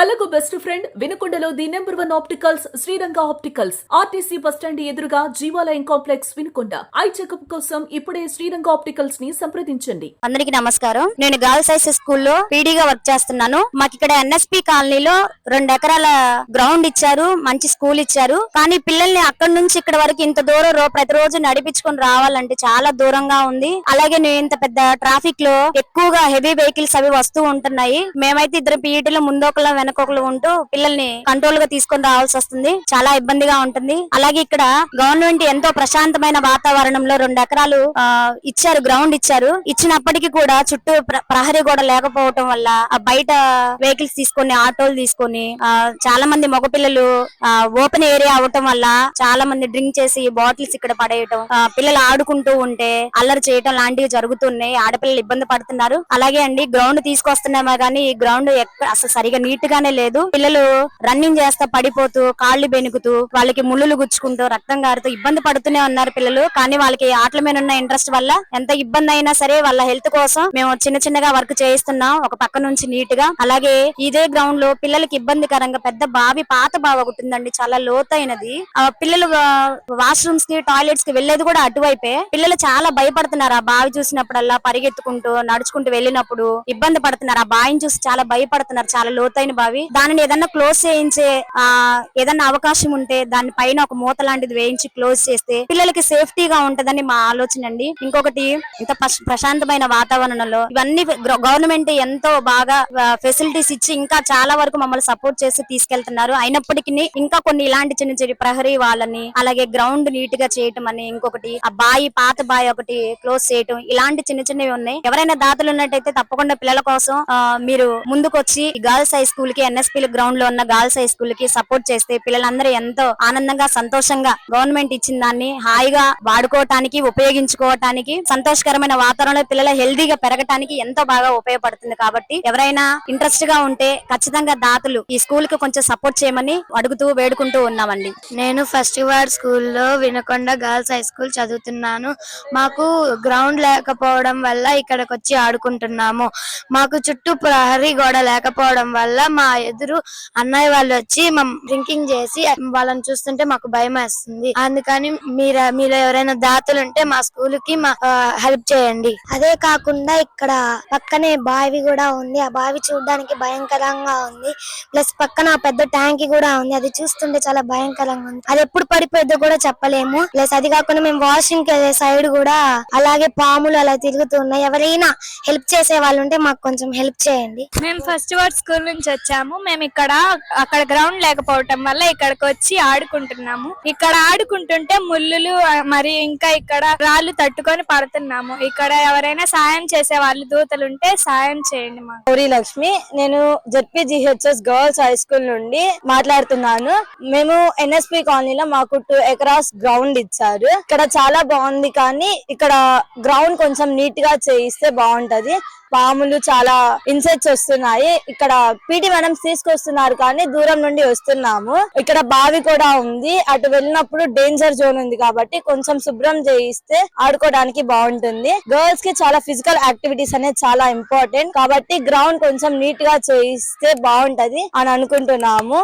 కళ్ళకు best friend వినుకొండలో the number 1 opticals Sriranga opticals RTC bus stand ఎదురుగా Jeevalayam complex Vinukonda. Eye checkup కోసం ఇప్పుడే శ్రీరంగ ఆప్టికల్స్ ని సంప్రదించండి. అందరికి నమస్కారం. నేను గర్ల్స్ హై స్కూల్లో పీడీగా వర్క్ చేస్తున్నాను. మాకు ఇక్కడ ఎన్ఎస్పి కాలనీలో 2 ఎకరాల గ్రౌండ్ ఇచ్చారు, మంచి స్కూల్ ఇచ్చారు. కానీ పిల్లల్ని అక్కడి నుంచి ఇక్కడ వరకు ఇంత దూరం ప్రతిరోజు నడిపించుకొని రావాలంటే చాలా దూరంగా ఉంది. అలాగే నేను ఇంత పెద్ద ట్రాఫిక్ లో ఎక్కువగా హెవీ వెహికల్స్ అవి వస్తూ ఉంటున్నాయి. మేమైతే ఇద్దరు పీఈటీలో ముందోకల వెనకొకలు ఉంటూ పిల్లల్ని కంట్రోల్ గా తీసుకొని రావాల్సి వస్తుంది. చాలా ఇబ్బందిగా ఉంటుంది. అలాగే ఇక్కడ గవర్నమెంట్ ఎంతో ప్రశాంతమైన వాతావరణంలో 2 ఎకరాలు ఇచ్చారు, గ్రౌండ్ ఇచ్చారు. ఇచ్చినప్పటికీ కూడా చుట్టూ ప్రహరీ కూడా లేకపోవటం వల్ల బయట వెహికల్స్ తీసుకొని ఆటోలు తీసుకొని చాలా మంది మగపిల్లలు ఓపెన్ ఏరియా అవటం వల్ల చాలా మంది డ్రింక్ చేసి బాటిల్స్ ఇక్కడ పడేయటం, పిల్లలు ఆడుకుంటూ ఉంటే అల్లరి చేయటం లాంటివి జరుగుతున్నాయి. ఆడపిల్లలు ఇబ్బంది పడుతున్నారు. అలాగే అండి గ్రౌండ్ తీసుకొస్తున్నామా గానీ ఈ గ్రౌండ్ అసలు సరిగా నీట్ గానే లేదు. పిల్లలు రన్నింగ్ చేస్తా పడిపోతూ కాళ్ళు బెనుకుతూ వాళ్ళకి ముళ్ళులు గుచ్చుకుంటూ రక్తం గారుతూ ఇబ్బంది పడుతూనే ఉన్నారు పిల్లలు. కానీ వాళ్ళకి ఆటల మీద ఉన్న ఇంట్రెస్ట్ వల్ల ఎంత ఇబ్బంది అయినా సరే వాళ్ళ హెల్త్ కోసం మేము చిన్నగా వర్క్ చేయిస్తున్నాం ఒక పక్క నుంచి నీట్ గా. అలాగే ఇదే గ్రౌండ్ లో పిల్లలకి ఇబ్బందికరంగా పెద్ద బావి, పాత బావి ఒకటి ఉందండి, చాలా లోతైనది. పిల్లలు వాష్రూమ్స్ కి టాయిలెట్స్ కి వెళ్లేది కూడా అటువైపే. పిల్లలు చాలా భయపడుతున్నారు. ఆ బావి చూసినప్పుడల్లా పరిగెత్తుకుంటూ నడుచుకుంటూ వెళ్ళినప్పుడు ఇబ్బంది పడుతున్నారు. ఆ బావిని చూసి చాలా భయపడుతున్నారు. చాలా లోతైన బావి. దానిని ఏదన్నా క్లోజ్ చేయించే ఏదన్నా అవకాశం ఉంటే దాని పైన ఒక మూత లాంటిది వేయించి క్లోజ్ చేస్తే పిల్లలకి సేఫ్టీగా ఉంటదని మా ఆలోచన అండి. ఇంకొకటి, ఇంత ప్రశాంతమైన వాతావరణంలో ఇవన్నీ గవర్నమెంట్ ఎంతో బాగా ఫెసిలిటీస్ ఇచ్చి ఇంకా చాలా వరకు మమ్మల్ని సపోర్ట్ చేసి తీసుకెళ్తున్నారు. అయినప్పటికీ ఇంకా కొన్ని ఇలాంటి చిన్న ప్రహరీ వాళ్ళని, అలాగే గ్రౌండ్ నీట్ గా చేయటం అని, ఇంకొకటి ఆ బాయి, పాత బాయి ఒకటి క్లోజ్ చేయటం, ఇలాంటి చిన్నవి ఉన్నాయి. ఎవరైనా దాతలు ఉన్నట్టయితే తప్పకుండా పిల్లల కోసం మీరు ముందుకొచ్చి గర్ల్స్ హై స్కూల్ కి, ఎన్ఎస్పీ గ్రౌండ్ లో ఉన్న గర్ల్స్ హై స్కూల్ కి సపోర్ట్ చేస్తే పిల్లలందరూ ఎంతో ఆనందంగా సంతోషంగా గవర్నమెంట్ ఇచ్చిన దాన్ని హాయిగా వాడుకోవటానికి, ఉపయోగించుకోవటానికి, సంతోషకరమైన వాతావరణంలో పిల్లల హెల్దీగా పెరగటానికి ఎంతో బాగా ఉపయోగపడుతుంది. కాబట్టి ఎవరైనా ఇంట్రెస్ట్ గా ఉంటే ఖచ్చితంగా దాతలు ఈ స్కూల్ కి కొంచెం సపోర్ట్ చేయమని అడుగుతూ వేడుకుంటూ ఉన్నామండి. నేను ఫస్ట్ వార్డ్ స్కూల్లో వినకొండ గర్ల్స్ హై స్కూల్ చదువుతున్నాను. మాకు గ్రౌండ్ లేకపోవడం వల్ల ఇక్కడికి వచ్చి ఆడుకుంటున్నాము. మాకు చుట్టూ ప్రహరీ గోడ లేకపోవడం వల్ల మా ఎదురు అన్నయ్య వాళ్ళు వచ్చి డ్రింకింగ్ చేసి వాళ్ళని చూస్తుంటే మాకు భయం వేస్తుంది. అందుకని మీరు ఎవరైనా దాతలు ఉంటే మా స్కూల్ కి హెల్ప్ చేయండి. అదే కాకుండా ఇక్కడ పక్కనే బావి కూడా ఉంది. ఆ బావి చూడడానికి భయంకరంగా ఉంది. ప్లస్ పక్కన పెద్ద ట్యాంక్ కూడా ఉంది. అది చూస్తుంటే చాలా భయంకరంగా ఉంది. అది ఎప్పుడు పడిపోద్దో కూడా చెప్పలేము. ప్లస్ అది కాకుండా మేము వాషింగ్ సైడ్ కూడా అలాగే పాములు అలా తిరుగుతున్నాయి. ఎవరైనా హెల్ప్ చేసే వాళ్ళు ఉంటే మాకు కొంచెం హెల్ప్ చేయండి. మేము ఫస్ట్ వార్డ్ స్కూల్ నుంచి వచ్చాము. మేము అక్కడ గ్రౌండ్ లేకపోవటం వల్ల ఇక్కడికి వచ్చి ఆడుకుంటున్నాము. ఇక్కడ ఆడుకుంటుంటే ముళ్ళులు మరి ఇంకా ఇక్కడ రాళ్ళు తట్టుకొని పడుతున్నాము. ఇక్కడ ఎవరైనా సాయం చేసే వాళ్ళు దూతలు ఉంటే సాయం చేయండి మాకు. గౌరీ లక్ష్మి, నేను జెడ్పీజీహెచ్ఎస్ గర్ల్స్ హై స్కూల్ నుండి మాట్లాడుతున్నాను. మేము ఎన్ఎస్పి కాలనీలో మాకు 2 ఎకరాస్ గ్రౌండ్ ఇచ్చారు. ఇక్కడ చాలా బాగుంది, కానీ ఇక్కడ గ్రౌండ్ కొంచెం నీట్ గా చేయిస్తే బాగుంటది. పాములు చాలా ఇన్సెక్ట్స్ వస్తున్నాయి. ఇక్కడ పీటీ మేడం తీసుకొస్తున్నారు, కానీ దూరం నుండి వస్తున్నాము. ఇక్కడ బావి కూడా ఉంది. అటు వెళ్ళినప్పుడు డేంజర్ జోన్ ఉంది కాబట్టి కొంచెం శుభ్రం చేయిస్తే ఆడుకోవడానికి బాగుంటుంది. గర్ల్స్ కి చాలా ఫిజికల్ యాక్టివిటీస్ అనేది చాలా ఇంపార్టెంట్ కాబట్టి గ్రౌండ్ కొంచెం నీట్ గా చేయిస్తే బాగుంటది అని అనుకుంటున్నాము.